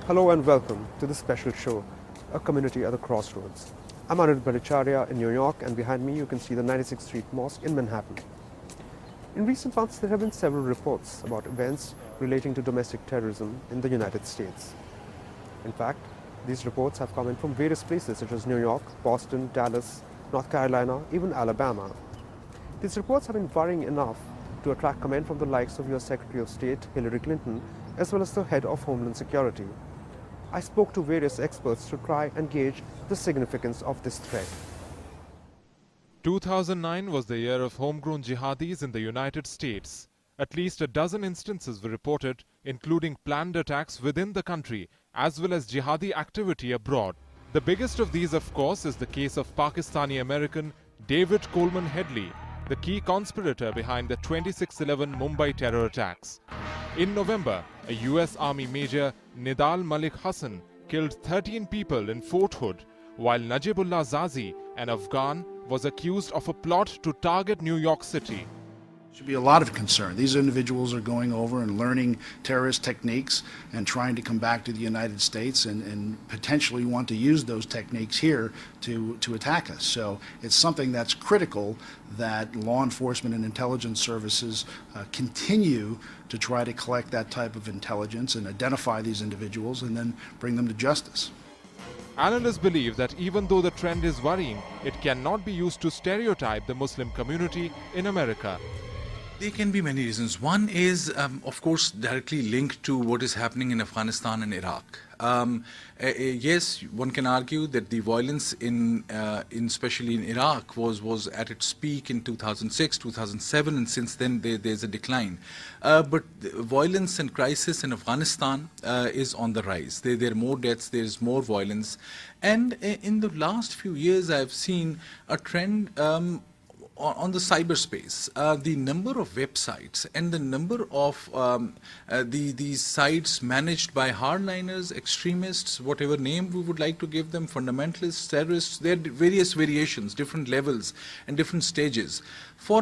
Hello and welcome to this special show, A Community at a Crossroads. I'm Anirudh Bhattacharya in New York, and behind me you can see the 96th Street Mosque in Manhattan. In recent months, there have been several reports about events relating to domestic terrorism in the United States. In fact, these reports have come in from various places such as New York, Boston, Dallas, North Carolina, even Alabama. These reports have been worrying enough to attract comment from the likes of US Secretary of State Hillary Clinton, as well as the head of Homeland Security. I spoke to various experts to try and gauge the significance of this threat. 2009 was the year of homegrown jihadis in the United States. At least a dozen instances were reported, including planned attacks within the country, as well as jihadi activity abroad. The biggest of these, of course, is the case of Pakistani-American David Coleman Headley, the key conspirator behind the 26/11 Mumbai terror attacks. In November, a US Army Major, Nidal Malik Hassan, killed 13 people in Fort Hood, while Najibullah Zazi, an Afghan, was accused of a plot to target New York City. Should be a lot of concern. These individuals are going over and learning terrorist techniques and trying to come back to the United States and potentially want to use those techniques here to attack us. So it's something that's critical that law enforcement and intelligence services continue to try to collect that type of intelligence and identify these individuals and then bring them to justice. Analysts believe that even though the trend is worrying, it cannot be used to stereotype the Muslim community in America. There can be many reasons. One is, of course, directly linked to what is happening in Afghanistan and Iraq. Yes, one can argue that the violence especially in Iraq was at its peak in 2006, 2007, and since then there's a decline. But the violence and crisis in Afghanistan is on the rise. There are more deaths, there is more violence. And in the last few years, I've seen a trend on the cyberspace. The number of websites and the number of these sites managed by hardliners, extremists, whatever name we would like to give them, fundamentalists, terrorists, there are various variations, different levels and different stages. For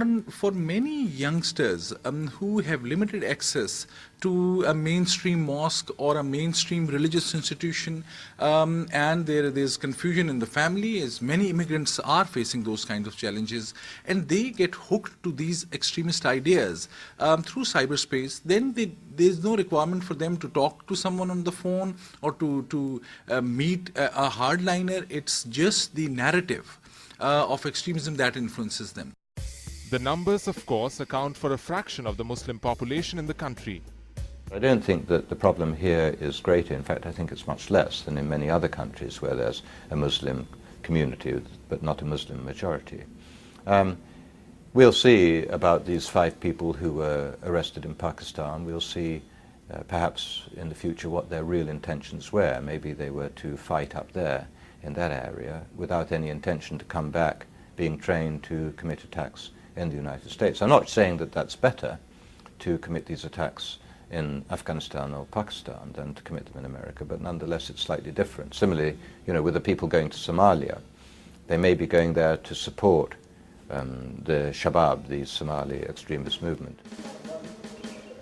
many youngsters who have limited access to a mainstream mosque or a mainstream religious institution, and there's confusion in the family, as many immigrants are facing those kinds of challenges, and they get hooked to these extremist ideas through cyberspace. Then there's no requirement for them to talk to someone on the phone or to meet a hardliner. It's just the narrative of extremism that influences them. The numbers, of course, account for a fraction of the Muslim population in the country. I don't think that the problem here is greater. In fact, I think it's much less than in many other countries where there's a Muslim community but not a Muslim majority. We'll see about these 5 people who were arrested in Pakistan. We'll see perhaps in the future what their real intentions were. Maybe they were to fight up there in that area without any intention to come back, being trained to commit attacks in the United States. I'm not saying that that's better to commit these attacks in Afghanistan or Pakistan than to commit them in America, but nonetheless it's slightly different. Similarly, with the people going to Somalia, they may be going there to support the Shabab, the Somali extremist movement.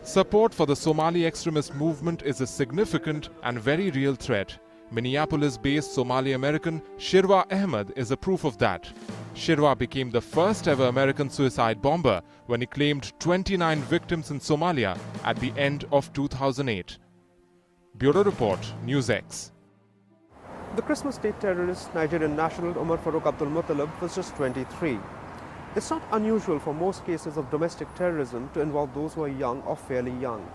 Support for the Somali extremist movement is a significant and very real threat. Minneapolis-based Somali-American Shirwa Ahmed is a proof of that. Shirwa became the first ever American suicide bomber when he claimed 29 victims in Somalia at the end of 2008. Bureau Report, NewsX. The Christmas Day terrorist Nigerian national Umar Farooq Abdul Muttalib was just 23. It's not unusual for most cases of domestic terrorism to involve those who are young or fairly young.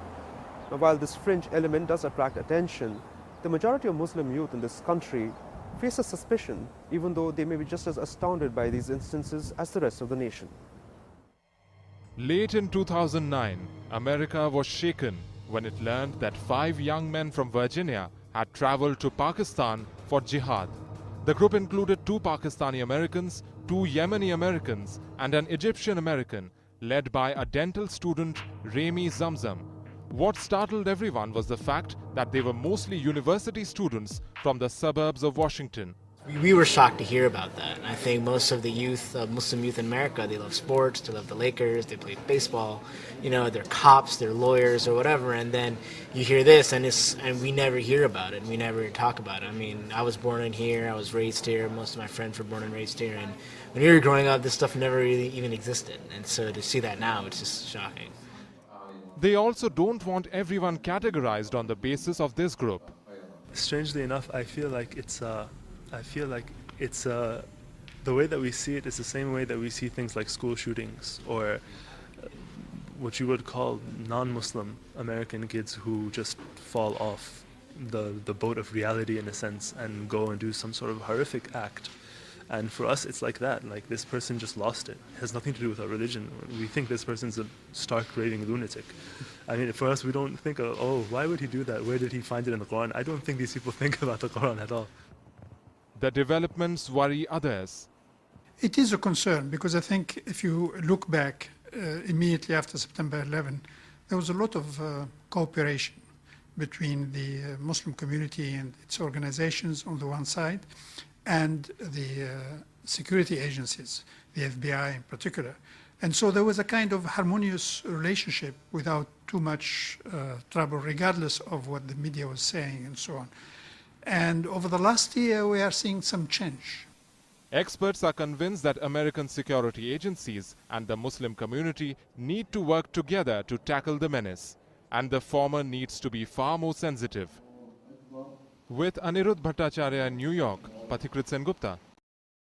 Now, while this fringe element does attract attention, the majority of Muslim youth in this country face a suspicion, even though they may be just as astounded by these instances as the rest of the nation. Late in 2009, America was shaken when it learned that 5 young men from Virginia had traveled to Pakistan for jihad. The group included 2 Pakistani Americans, 2 Yemeni Americans, and an Egyptian American, led by a dental student, Rami Zamzam. What startled everyone was the fact that they were mostly university students from the suburbs of Washington. We were shocked to hear about that. And I think most of the youth, Muslim youth in America, they love sports, they love the Lakers, they play baseball, you know, they're cops, they're lawyers or whatever, and then you hear this and we never hear about it, and we never talk about it. I mean, I was born in here, I was raised here, most of my friends were born and raised here, and when we were growing up, this stuff never really even existed. And so to see that now, it's just shocking. They also don't want everyone categorized on the basis of this group. Strangely enough, I feel like it's the way that we see it is the same way that we see things like school shootings or what you would call non-Muslim American kids who just fall off the boat of reality in a sense and go and do some sort of horrific act. And for us, it's like that. Like, this person just lost it. It has nothing to do with our religion. We think this person's a stark raving lunatic. I mean, for us, we don't think, oh, why would he do that? Where did he find it in the Quran? I don't think these people think about the Quran at all. The developments worry others. It is a concern because I think if you look back immediately after September 11, there was a lot of cooperation between the Muslim community and its organizations on the one side, and the security agencies, the FBI in particular. And so there was a kind of harmonious relationship without too much trouble, regardless of what the media was saying and so on. And over the last year, we are seeing some change. Experts are convinced that American security agencies and the Muslim community need to work together to tackle the menace, and the former needs to be far more sensitive. With Anirudh Bhattacharya in New York, Pathikrit Sen Gupta,